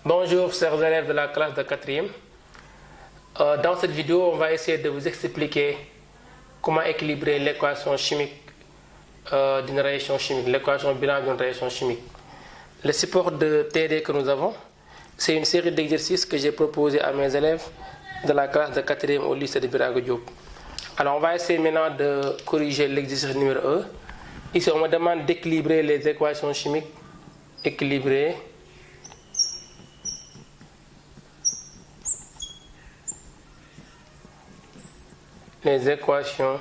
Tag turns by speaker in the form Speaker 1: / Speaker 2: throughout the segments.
Speaker 1: Bonjour chers élèves de la classe de 4e. Dans cette vidéo, on va essayer de vous expliquer comment équilibrer l'équation chimique d'une réaction chimique, l'équation bilan d'une réaction chimique. Le support de TD que nous avons, c'est une série d'exercices que j'ai proposé à mes élèves de la classe de 4e au lycée de Birago Diop. Alors on va essayer maintenant de corriger l'exercice numéro 1. Ici, on me demande d'équilibrer les équations chimiques. Équilibrer les équations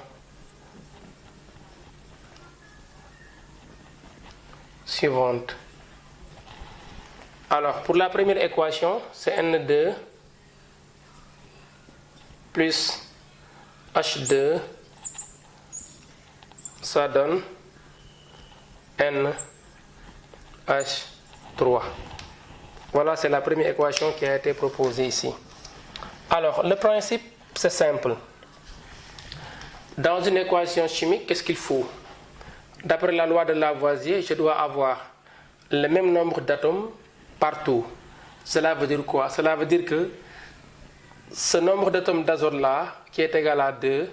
Speaker 1: suivantes. Alors, pour la première équation, c'est N2 plus H2, ça donne NH3. Voilà, c'est la première équation qui a été proposée ici. Alors, le principe, c'est simple. Dans une équation chimique, qu'est-ce qu'il faut? D'après la loi de Lavoisier, je dois avoir le même nombre d'atomes partout. Cela veut dire quoi? Cela veut dire que ce nombre d'atomes d'azote-là, qui est égal à 2,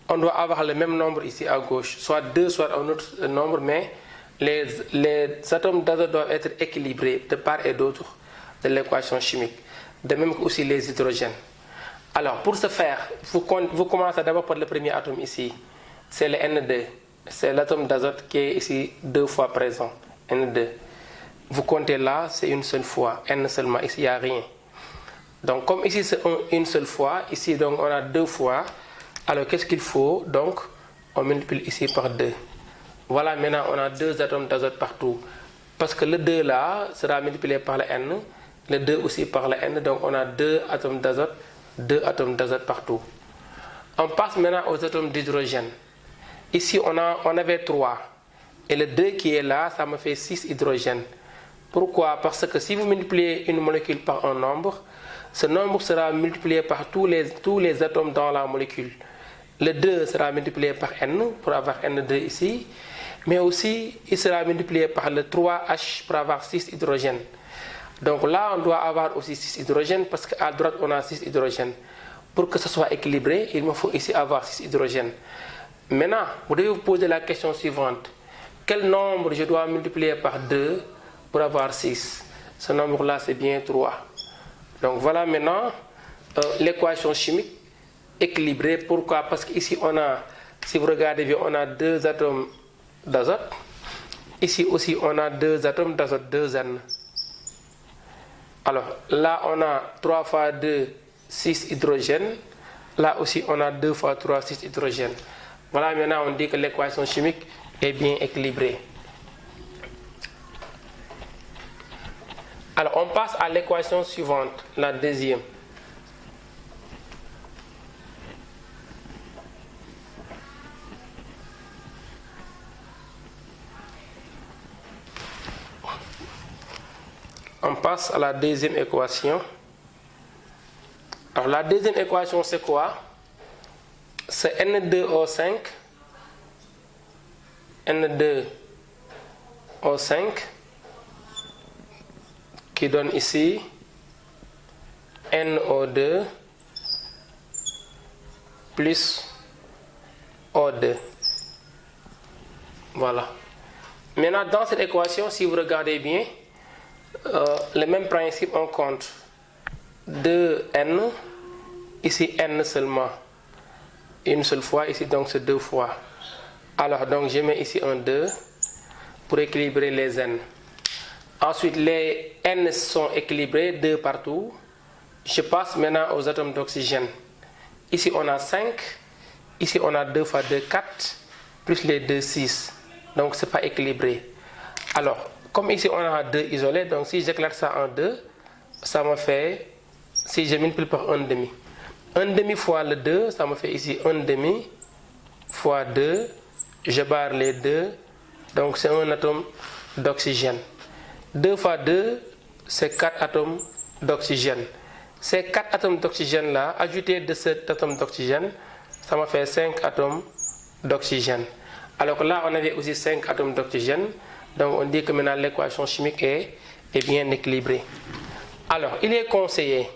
Speaker 1: on doit avoir le même nombre ici à gauche. Soit 2, soit un autre nombre, mais les atomes d'azote doivent être équilibrés de part et d'autre de l'équation chimique. De même que aussi les hydrogènes. Alors, pour ce faire, vous commencez d'abord par le premier atome ici. C'est le N2. C'est l'atome d'azote qui est ici 2 fois présent. N2. Vous comptez là, c'est une seule fois. N seulement. Ici, il n'y a rien. Donc, comme ici, c'est une seule fois. Ici, donc, on a 2 fois. Alors, qu'est-ce qu'il faut? Donc, on multiplie ici par 2. Voilà, maintenant, on a 2 atomes d'azote partout. Parce que le 2 là sera multiplié par le N. Le 2 aussi par le N. Donc, on a 2 atomes d'azote. 2 atomes d'azote partout. On passe maintenant aux atomes d'hydrogène. Ici, on avait 3. Et le 2 qui est là, ça me fait 6 hydrogènes. Pourquoi? Parce que si vous multipliez une molécule par un nombre, ce nombre sera multiplié par tous les atomes dans la molécule. Le 2 sera multiplié par N, pour avoir N2 ici. Mais aussi, il sera multiplié par le 3H pour avoir 6 hydrogènes. Donc là, on doit avoir aussi 6 hydrogènes parce qu'à droite, on a 6 hydrogènes. Pour que ce soit équilibré, il me faut ici avoir 6 hydrogènes. Maintenant, vous devez vous poser la question suivante. Quel nombre je dois multiplier par 2 pour avoir 6? Ce nombre-là, c'est bien 3. Donc voilà maintenant l'équation chimique équilibrée. Pourquoi? Parce qu'ici, si vous regardez bien, on a 2 atomes d'azote. Ici aussi, on a 2 atomes d'azote, 2N. Alors, là, on a 3 fois 2, 6 hydrogènes. Là aussi, on a 2 fois 3, 6 hydrogènes. Voilà, maintenant, on dit que l'équation chimique est bien équilibrée. Alors, on passe à l'équation suivante, la deuxième. On passe à la deuxième équation. Alors la deuxième équation c'est quoi? C'est N2O5. N2O5 qui donne ici NO2 plus O2. Voilà. Maintenant dans cette équation, si vous regardez bien, le même principe, on compte 2N, ici N seulement, une seule fois, ici donc c'est 2 fois. Alors donc je mets ici un 2 pour équilibrer les N. Ensuite les N sont équilibrés, 2 partout. Je passe maintenant aux atomes d'oxygène. Ici on a 5, ici on a 2 fois 2, 4, plus les 2, 6. Donc c'est pas équilibré. Alors, comme ici on a 2 isolés, donc si j'éclate ça en 2, ça me fait, si je multiplie par 1 demi. 1 demi fois le 2, ça me fait ici 1 demi fois 2. Je barre les 2, donc c'est un atome d'oxygène. 2 fois 2, c'est 4 atomes d'oxygène. Ces 4 atomes d'oxygène là, ajoutés de cet atome d'oxygène, ça me fait 5 atomes d'oxygène. Alors que là, on avait aussi 5 atomes d'oxygène. Donc on dit que maintenant l'équation chimique est bien équilibrée. Alors, il est conseillé,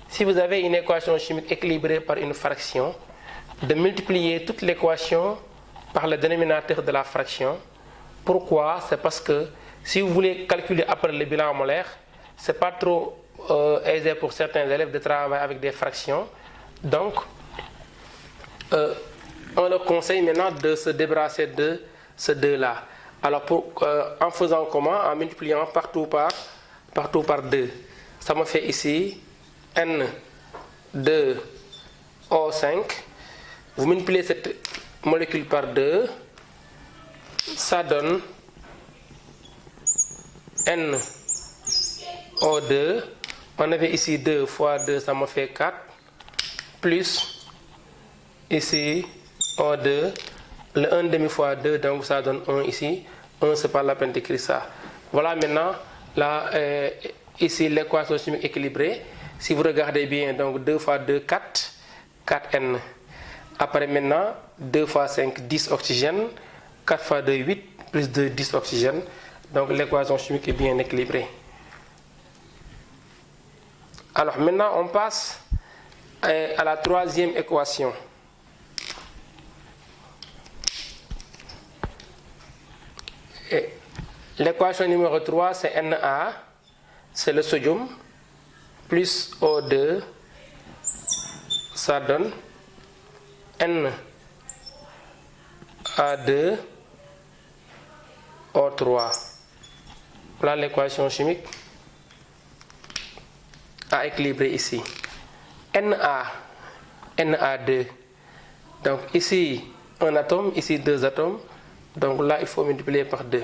Speaker 1: si vous avez une équation chimique équilibrée par une fraction, de multiplier toute l'équation par le dénominateur de la fraction. Pourquoi? C'est parce que si vous voulez calculer après le bilan molaire, ce n'est pas trop aisé pour certains élèves de travailler avec des fractions. Donc, on leur conseille maintenant de se débarrasser de ce 2-là. Alors, en faisant comment? En multipliant partout par 2. Ça me fait ici N2O5. Vous multipliez cette molécule par 2, ça donne NO2. On avait ici 2 fois 2, ça me fait 4, plus ici O2, le 1 demi fois 2, donc ça donne 1 ici. 1, c'est pas la peine d'écrire ça. Voilà maintenant, là, ici l'équation chimique équilibrée. Si vous regardez bien, donc 2 fois 2, 4, 4N. Après maintenant, 2 fois 5, 10 oxygène, 4 fois 2, 8, plus 2, 10 oxygène. Donc l'équation chimique est bien équilibrée. Alors maintenant, on passe à la troisième équation. L'équation numéro 3, c'est Na, c'est le sodium, plus O2, ça donne Na2, O3. Voilà l'équation chimique à équilibrer ici. Na2. Donc ici, un atome, ici 2 atomes. Donc là, il faut multiplier par 2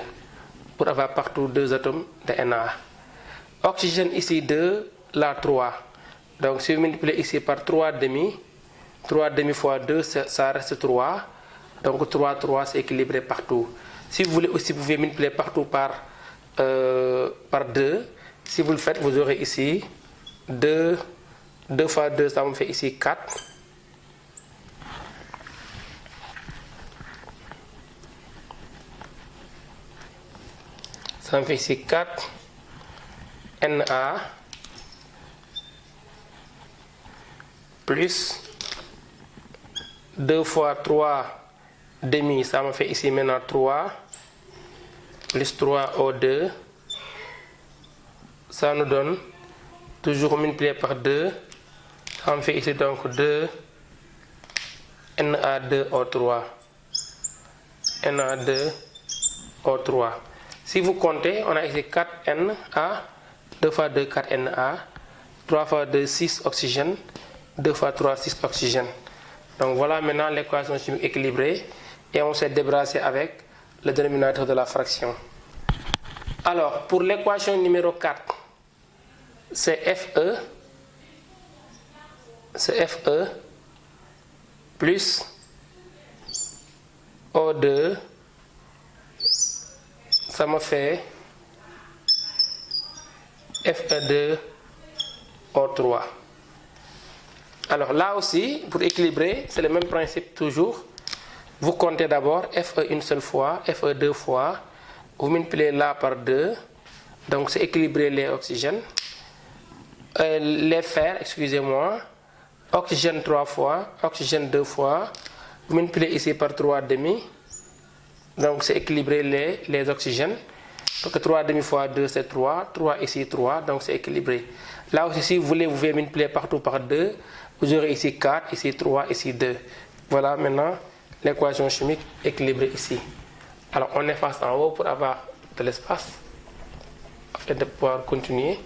Speaker 1: pour avoir partout 2 atomes de Na. Oxygène ici 2, là 3. Donc si vous multipliez ici par 3 demi fois 2, ça reste 3. Donc 3, 3, c'est équilibré partout. Si vous voulez aussi, vous pouvez multiplier partout par 2. Si vous le faites, vous aurez ici 2 fois 2, ça me fait ici 4. Ça me fait ici 4 Na plus 2 fois 3 demi, ça me fait ici maintenant 3 plus 3 O2. Ça nous donne, toujours multiplié par 2, ça me fait ici donc 2 Na2O3. Na2O3. Si vous comptez, on a ici 4Na, 2 fois 2, 4Na, 3 fois 2, 6 oxygène, 2 fois 3, 6 oxygène. Donc voilà maintenant l'équation chimique équilibrée et on s'est débarrassé avec le dénominateur de la fraction. Alors pour l'équation numéro 4, c'est Fe plus O2, ça me fait Fe2O3. Alors là aussi, pour équilibrer, c'est le même principe toujours. Vous comptez d'abord Fe une seule fois, Fe 2 fois, vous multipliez là par 2, donc c'est équilibrer les oxygènes. Les fer, excusez-moi, oxygène 3 fois, oxygène 2 fois, vous multipliez ici par 3 demi, donc c'est équilibrer les oxygènes. Donc 3 demi fois 2 c'est 3, 3 ici 3, donc c'est équilibré. Là aussi, si vous voulez, vous pouvez multiplier partout par 2, vous aurez ici 4, ici 3, ici 2. Voilà maintenant l'équation chimique équilibrée ici. Alors on efface en haut pour avoir de l'espace afin de pouvoir continuer.